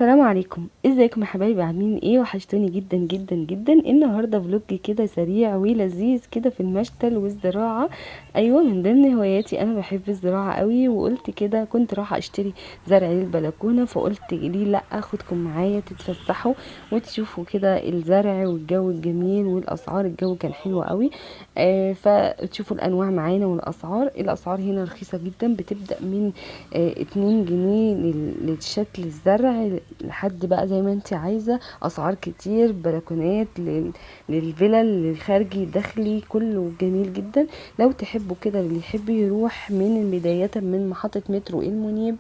السلام عليكم، ازيكم يا حبايبي؟ عاملين ايه؟ وحشتوني جدا جدا جدا. النهارده فلوج كده سريع ولذيذ كده في المشتل والزراعه. ايوه، من ضمن هواياتي انا بحب الزراعه قوي، وقلت كده كنت رايحه اشتري زرع للبلكونه، فقلت ليه لا اخدكم معايا تتفسحوا وتشوفوا كده الزرع والجو الجميل والاسعار. الجو كان حلو قوي. فتشوفوا الانواع معانا الاسعار هنا رخيصه جدا، بتبدا من 2 جنيه للشكل الزرع لحد بقى زي ما انت عايزة. اسعار كتير، بلكونات للفلل، للخارجي داخلي، كله جميل جدا. لو تحبوا كده، اللي يحب يروح من بداية من محطة مترو المنيب،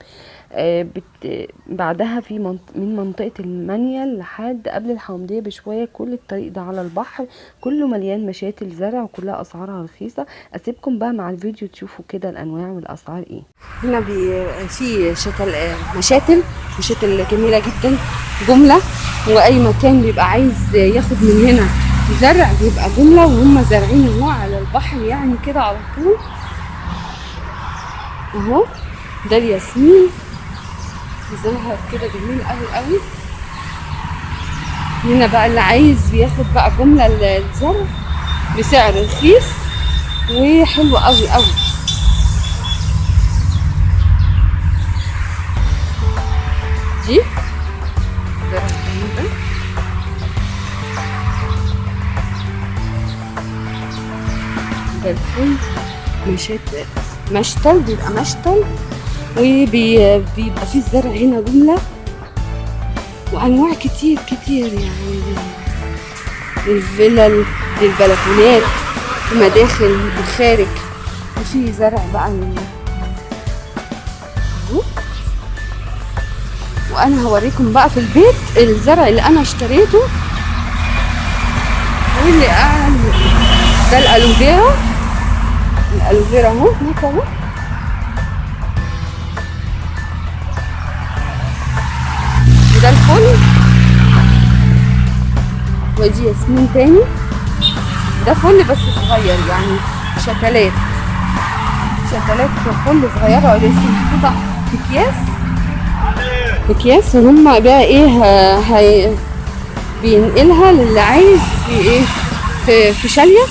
بعدها في من منطقة المنيل لحد قبل الحومدية بشوية، كل الطريق ده على البحر، كله مليان مشاتل زرع وكلها اسعارها رخيصة. اسيبكم بقى مع الفيديو تشوفوا كده الانواع والاسعار ايه. هنا في مشاتل جميلة جدا، جملة. واي مكان بيبقى عايز ياخد من هنا زرع بيبقى جملة، وهم زارعين اهو على البحر يعني كده على طول. اهو ده الياسمين، زهر كده جميل قوي قوي. هنا بقى اللي عايز بياخد بقى جملة الزرع بسعر رخيص وحلو قوي قوي. دي زرع جميل ده، ده الفل. مشتل بيبقى مشتل، وبيبقى فيه الزرع هنا جملة وانواع كتير كتير، يعني للفلل، للبلكونات، المداخل، الخارج. وفي زرع بقى اهو. وانا هوريكم بقى في البيت الزرع اللي انا اشتريته واللي قاعد. ده الالوفيرا اهو هناك اهو. وده الفل، ودي ياسمين تاني. ده فل بس صغير، يعني شتلات فل صغيرة، ولسه محطوطة في اكياس، وهم بقى ايه بينقلها للي عايز في ايه، في شالية.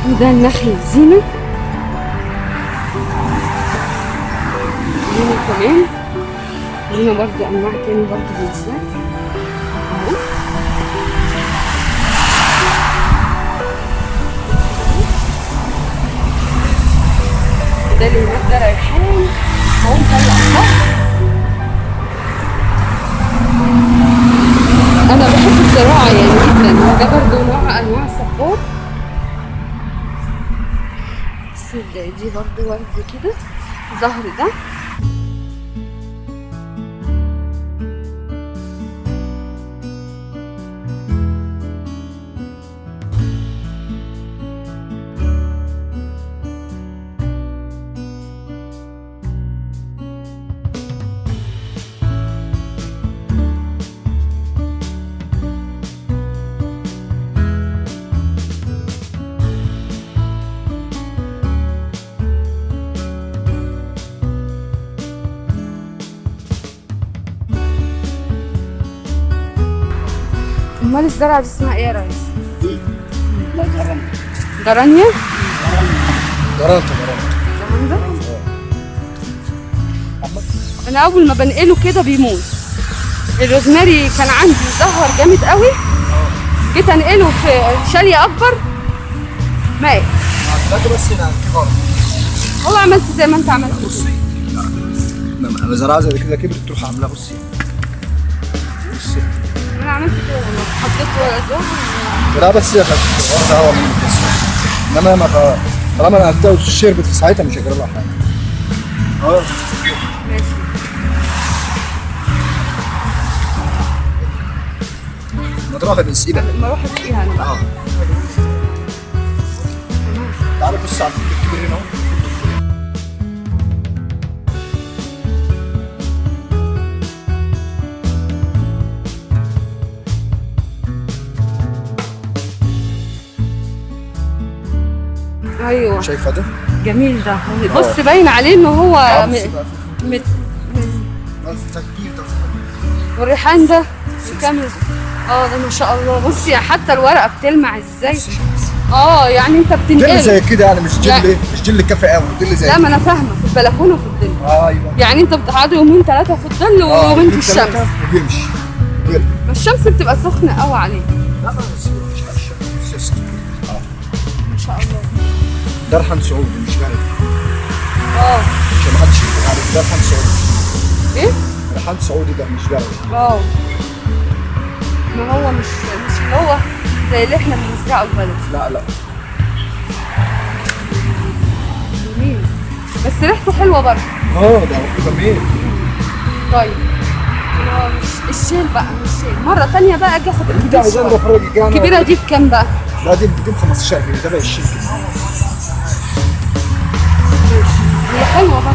وده النخل الزينة كمان. هنا برضه انواع تاني برضه من الزرع اهو. ده اللي هناك ده ريحان اهو مطلع صح. انا بحب الزراعة يعني جدا. ده برضه انواع الصبار. دي برضه ورد كده، زهر ده. امال الزرعه دي اسمها ايه يا ريس؟ دي لا جرانيا. جرانيا؟ جرانتا. انا اول ما بنقله كده بيموت. الروزماري كان عندي زهر جامد قوي، جيت انقله في شاليه اكبر مات. ده بس هنا كبار. والله عملت زي ما انت عملت. بصي لما زرعه زي كده كبرت تروح عاملاها. بصي انا عملت كده والله، حطيت زهر. لا بس هي خفيفه واخده هوا من الكسر، انما ما طالما انا قلتها وشربت في ساعتها مش هجرب لها حاجه. ماشي. ما تروح بنسقيها. ما اروح اسقيها انا بقى. تعالى بص على الفيل الكبير هنا اهو. ايوه شايفه ده؟ جميل ده. بص باين عليه ان هو مت تكبير ده. والريحان ده كامل. ده ما شاء الله. بصي حتى الورقه بتلمع ازاي. يعني انت بتنقل دل زي كده يعني، مش جل مش جل كافي قوي، دل زي لا ما انا فاهمه، في البلكونه وفي الظل. ايوه يعني انت بتقعدوا يومين ثلاثه في الظل ويومين في الشمس. وبيمشي. ما الشمس بتبقى سخنه قوي عليه. لا مش الشمس. ما شاء الله. ده ريحان سعودي مش بلدي. عشان ما حدش يقول عليك، ده ريحان سعودي. ايه؟ ريحان سعودي ده مش بلدي. ما هو مش اللي هو زي اللي احنا بنزرعه البلدي. لا جميل بس ريحته حلوه برضه. ده جميل. طيب مش الشيل بقى، مش الشيل مرة تانية بقى اجي اخد الكبيرة دي بكام بقى؟ لا دي ب 15 جنيه، ده ب 20 جنيه. هي حلوة بقى.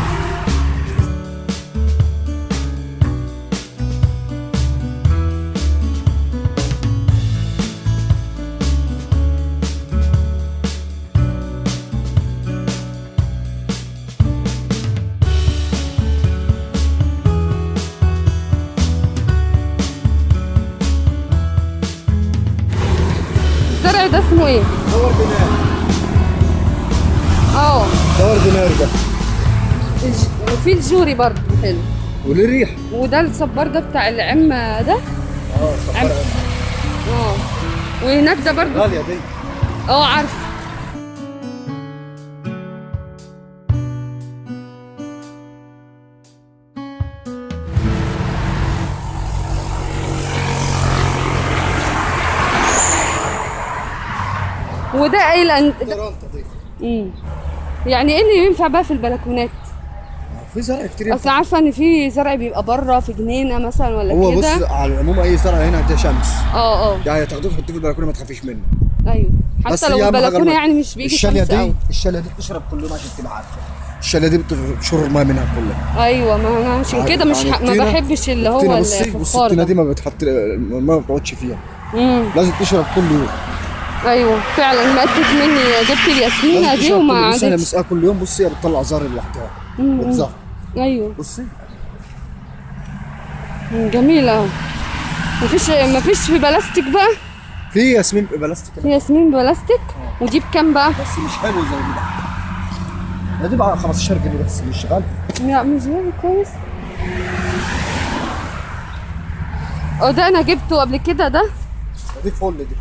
الزرع ده اسمه ايه؟ دور دينار. دور دينار ده. وفي الجوري برضه حلو. وليه ريح. وده الصبار ده بتاع العمة ده. صبار عمة. وهناك ده برضه غالية دي. عارف. وده ايه يعني ايه اللي ينفع بقى في البلكونات؟ في زرع كتير. اصل عارفه ان في زرع بيبقى بره في جنينه مثلا ولا كده. هو بص على العموم اي زرع هنا ده شمس. يعني تاخدوه تحطوه في البلكونه ما تخافيش منه. ايوه حتى لو البلكونه يعني مش بيجي شمس قوي. الشاليه دي بتشرب كل يوم عشان تبقى عارفه. الشاليه دي بتشر الميه منها كلها. ايوه ما انا عشان كده مش ما بحبش اللي هو الفخار ده. دي ما بتحط الميه ما بتقعدش فيها. لازم تشرب كل يوم. ايوه فعلا ماتت مني. جبت الياسمينه دي وما عادتش. انا مسقاها كل يوم. بصي هي بتطلع زهر لوحدها. بتزهر. ايوه بصي جميله. مفيش في بلاستيك بقى. في ياسمين بلاستيك. في ياسمين بلاستيك. ودي بكام بقى؟ بس مش حلو زي دي بقى. دي بقى 15 جنيه بس مش غالي. لا مش غالي كويس. ده انا جبته قبل كده ده. دي فل دي.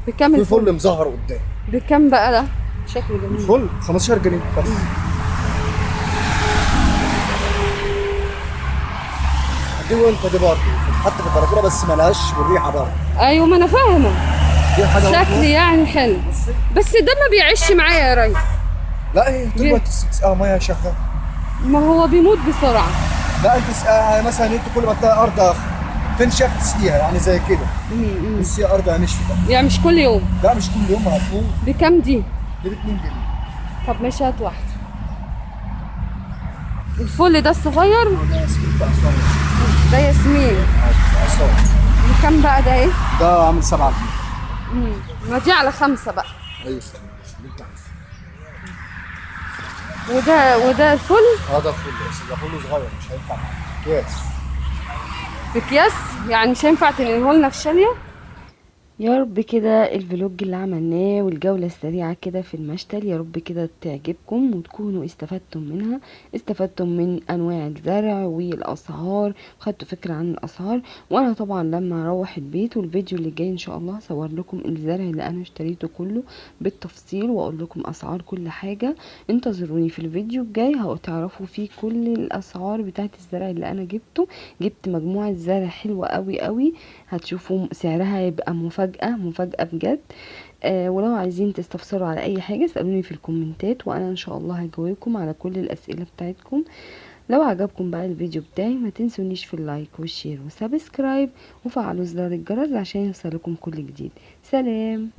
بكام الفل؟ في فل مزهر قدام. بكام بقى ده؟ شكله جميل. الفل 15 جنيه بس. دي وانت دي برضه بتتحط في البلكونه بس مالهاش والريحه برضه. ايوه ما انا فاهمه. دي حاجه شكل يعني حلو. بس ده ما بيعيش معايا يا ريس. لا ايه طول ما تسقيها ميه شغاله. ما هو بيموت بسرعه. لا انت تسقيها مثلا انت كل ما تلاقي ارض تنشف تسقيها يعني زي كده. بس هي ارض نشفت. يعني مش كل يوم. لا مش كل يوم هتموت. بكام دي؟ دي ب 2 جنيه. طب ماشي هات واحده. الفل ده الصغير. ده ياسمين بقى صغير. ده ياسمين. بكام بقى ده ايه؟ ده عامل 7 جنيه. ما دي على 5 بقى. ايوه وده الفل؟ ده فل بس ده فل صغير مش هينفع اكياس. في اكياس؟ يعني مش هينفع تنقله لنا في شاليه؟ يا رب كده الفلوج اللي عملناه والجولة السريعة كده في المشتل يا رب كده تعجبكم وتكونوا استفدتم منها، استفدتم من انواع الزرع والاسعار، خدتوا فكرة عن الاسعار. وانا طبعا لما اروح البيت والفيديو اللي جاي ان شاء الله هصور لكم الزرع اللي انا اشتريته كله بالتفصيل واقول لكم اسعار كل حاجة. انتظروني في الفيديو الجاي هتعرفوا فيه كل الاسعار بتاعت الزرع اللي انا جبته. جبت مجموعة زرع حلوة قوي قوي، هتشوفوا سعرها هيبقى مفاجأة بجد. ولو عايزين تستفسروا على اي حاجة اسألوني في الكومنتات وانا ان شاء الله هجاوبكم على كل الاسئلة بتاعتكم. لو عجبكم بقى الفيديو بتاعي ما تنسونيش في اللايك والشير وسبسكرايب وفعلوا زر الجرس عشان يوصلكم كل جديد. سلام.